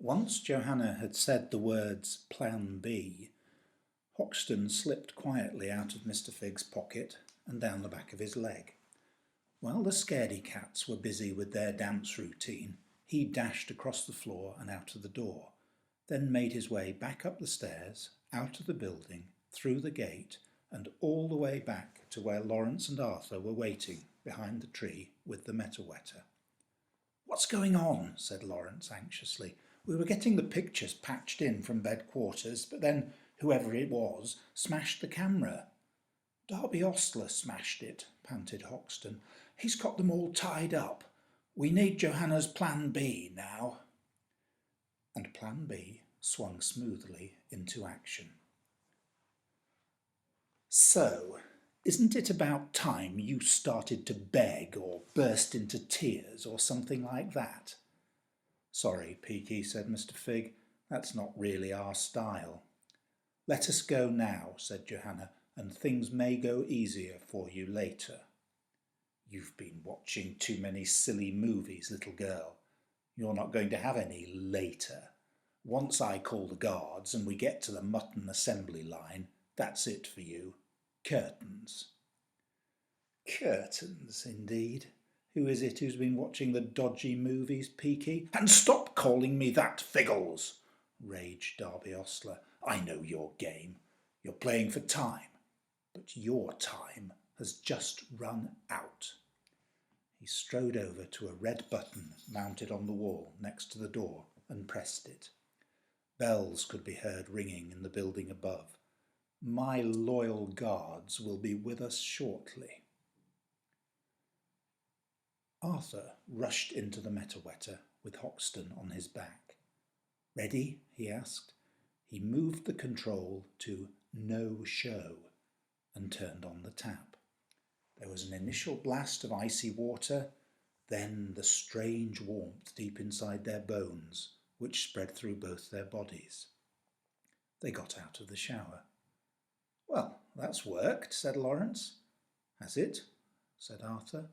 Once Johanna had said the words Plan B, Hoxton slipped quietly out of Mr. Figg's pocket and down the back of his leg. While the scaredy cats were busy with their dance routine, he dashed across the floor and out of the door, then made his way back up the stairs, out of the building, through the gate, and all the way back to where Lawrence and Arthur were waiting behind the tree with the metal wetter. "What's going on?" said Lawrence anxiously. "We were getting the pictures patched in from bed quarters, but then whoever it was smashed the camera." "Darby Ostler smashed it," panted Hoxton. "He's got them all tied up. We need Johanna's Plan B now." And Plan B swung smoothly into action. "So, isn't it about time you started to beg or burst into tears or something like that?" "Sorry, Peaky," said Mr. Phigg. "That's not really our style." "Let us go now," said Johanna, "and things may go easier for you later." "You've been watching too many silly movies, little girl. You're not going to have any later. Once I call the guards and we get to the mutton assembly line, that's it for you. Curtains." "Curtains, indeed. Who is it who's been watching the dodgy movies, Peaky?" "And stop calling me that, Figgles!" raged Darby Ostler. "I know your game. You're playing for time. But your time has just run out." He strode over to a red button mounted on the wall next to the door and pressed it. Bells could be heard ringing in the building above. "My loyal guards will be with us shortly." Arthur rushed into the metal-wetter with Hoxton on his back. "Ready?" he asked. He moved the control to "No Show" and turned on the tap. There was an initial blast of icy water, then the strange warmth deep inside their bones, which spread through both their bodies. They got out of the shower. "Well, that's worked," said Lawrence. "Has it?" said Arthur.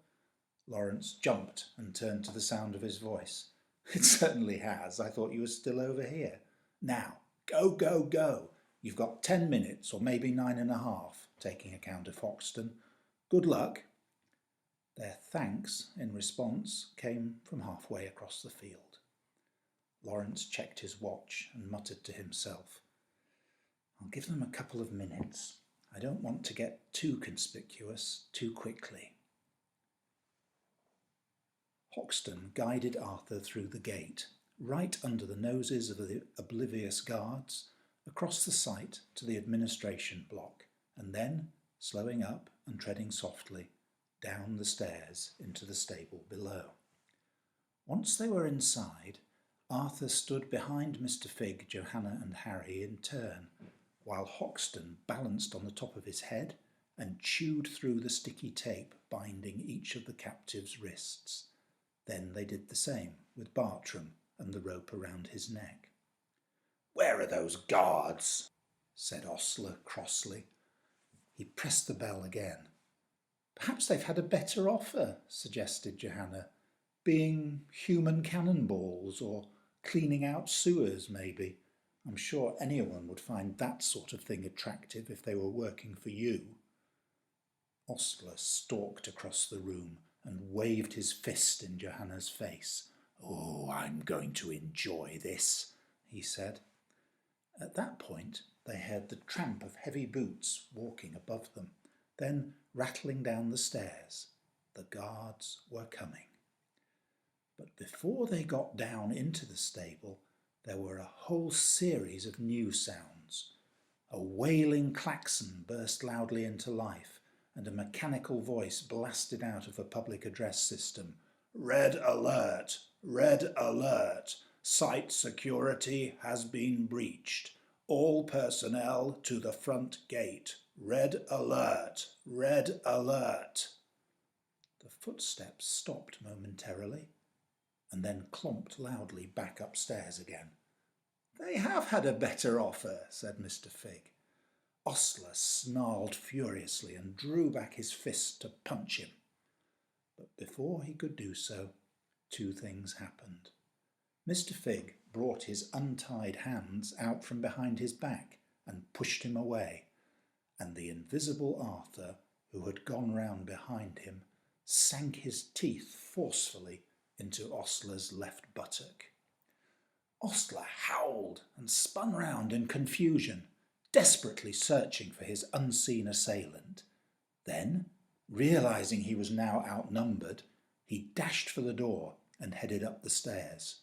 Lawrence jumped and turned to the sound of his voice. "It certainly has. I thought you were still over here. Now, go, go, go. You've got 10 minutes, or maybe 9.5, taking account of Hoxton. Good luck." Their thanks in response came from halfway across the field. Lawrence checked his watch and muttered to himself, "I'll give them a couple of minutes. I don't want to get too conspicuous too quickly." Hoxton guided Arthur through the gate, right under the noses of the oblivious guards, across the site to the administration block, and then, slowing up and treading softly, down the stairs into the stable below. Once they were inside, Arthur stood behind Mr. Phigg, Johanna and Harry in turn, while Hoxton balanced on the top of his head and chewed through the sticky tape binding each of the captives' wrists. Then they did the same with Bartram and the rope around his neck. "Where are those guards?" said Ostler crossly. He pressed the bell again. "Perhaps they've had a better offer," suggested Johanna. "Being human cannonballs or cleaning out sewers, maybe. I'm sure anyone would find that sort of thing attractive if they were working for you." Ostler stalked across the room and waved his fist in Johanna's face. "Oh, I'm going to enjoy this," he said. At that point, they heard the tramp of heavy boots walking above them, then rattling down the stairs. The guards were coming. But before they got down into the stable, there were a whole series of new sounds. A wailing klaxon burst loudly into life, and a mechanical voice blasted out of a public address system. "Red alert! Red alert! Site security has been breached. All personnel to the front gate. Red alert! Red alert!" The footsteps stopped momentarily, and then clomped loudly back upstairs again. "They have had a better offer," said Mr. Phigg. Ostler snarled furiously and drew back his fist to punch him. But before he could do so, two things happened. Mr. Phigg brought his untied hands out from behind his back and pushed him away, and the invisible Arthur, who had gone round behind him, sank his teeth forcefully into Ostler's left buttock. Ostler howled and spun round in confusion, desperately searching for his unseen assailant. Then, realizing he was now outnumbered, he dashed for the door and headed up the stairs.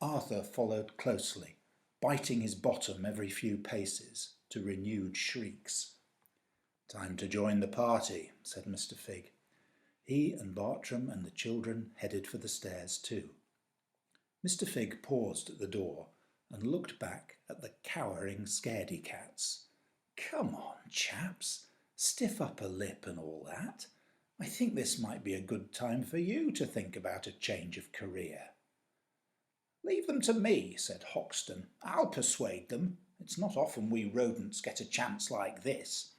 Arthur followed closely, biting his bottom every few paces, to renewed shrieks. "Time to join the party," said Mr. Phigg. He and Bartram and the children headed for the stairs too. Mr. Phigg paused at the door and looked back at the cowering scaredy cats. "Come on, chaps, stiff upper lip and all that. I think this might be a good time for you to think about a change of career." "Leave them to me," said Hoxton. "I'll persuade them. It's not often we rodents get a chance like this."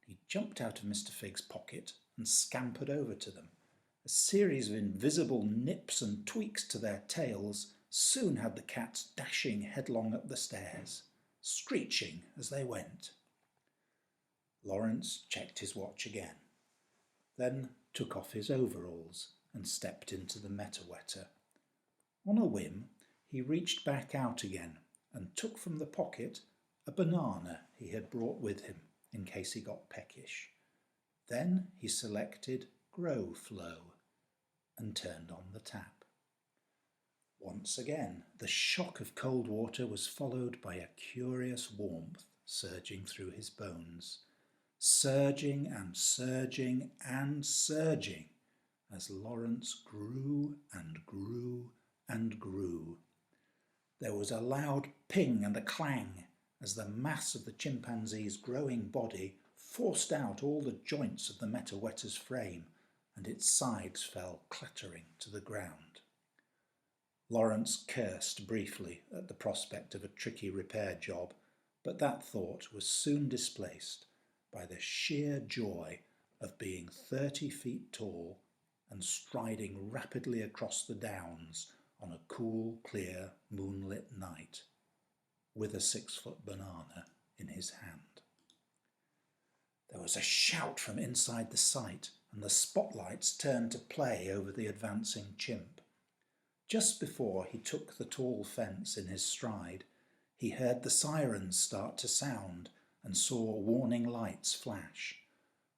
He jumped out of Mr. Figg's pocket and scampered over to them. A series of invisible nips and tweaks to their tails soon had the cats dashing headlong up the stairs, screeching as they went. Lawrence checked his watch again, then took off his overalls and stepped into the Metawetter. On a whim, he reached back out again and took from the pocket a banana he had brought with him in case he got peckish. Then he selected Grow Flow and turned on the tap. Once again, the shock of cold water was followed by a curious warmth surging through his bones, surging and surging and surging as Lawrence grew and grew and grew. There was a loud ping and a clang as the mass of the chimpanzee's growing body forced out all the joints of the Metawetter's frame, and its sides fell clattering to the ground. Lawrence cursed briefly at the prospect of a tricky repair job, but that thought was soon displaced by the sheer joy of being 30 feet tall and striding rapidly across the downs on a cool, clear, moonlit night, with a 6-foot banana in his hand. There was a shout from inside the site, and the spotlights turned to play over the advancing chimp. Just before he took the tall fence in his stride, he heard the sirens start to sound and saw warning lights flash.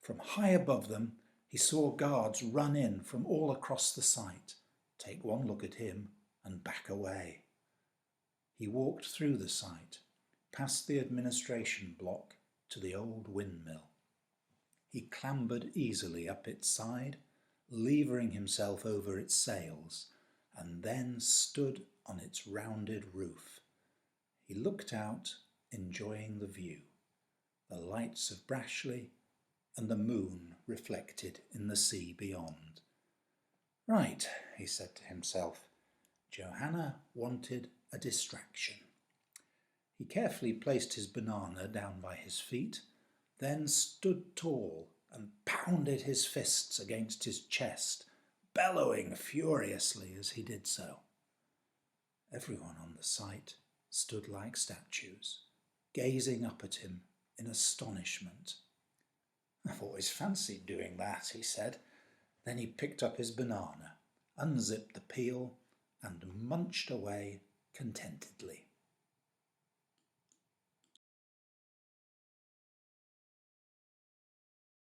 From high above them, he saw guards run in from all across the site, take one look at him and back away. He walked through the site, past the administration block to the old windmill. He clambered easily up its side, levering himself over its sails, and then stood on its rounded roof. He looked out, enjoying the view, the lights of Brashley and the moon reflected in the sea beyond. Right, he said to himself, Johanna wanted a distraction. He carefully placed his banana down by his feet, then stood tall and pounded his fists against his chest, bellowing furiously as he did so. Everyone on the site stood like statues, gazing up at him in astonishment. "I've always fancied doing that," he said. Then he picked up his banana, unzipped the peel, and munched away contentedly.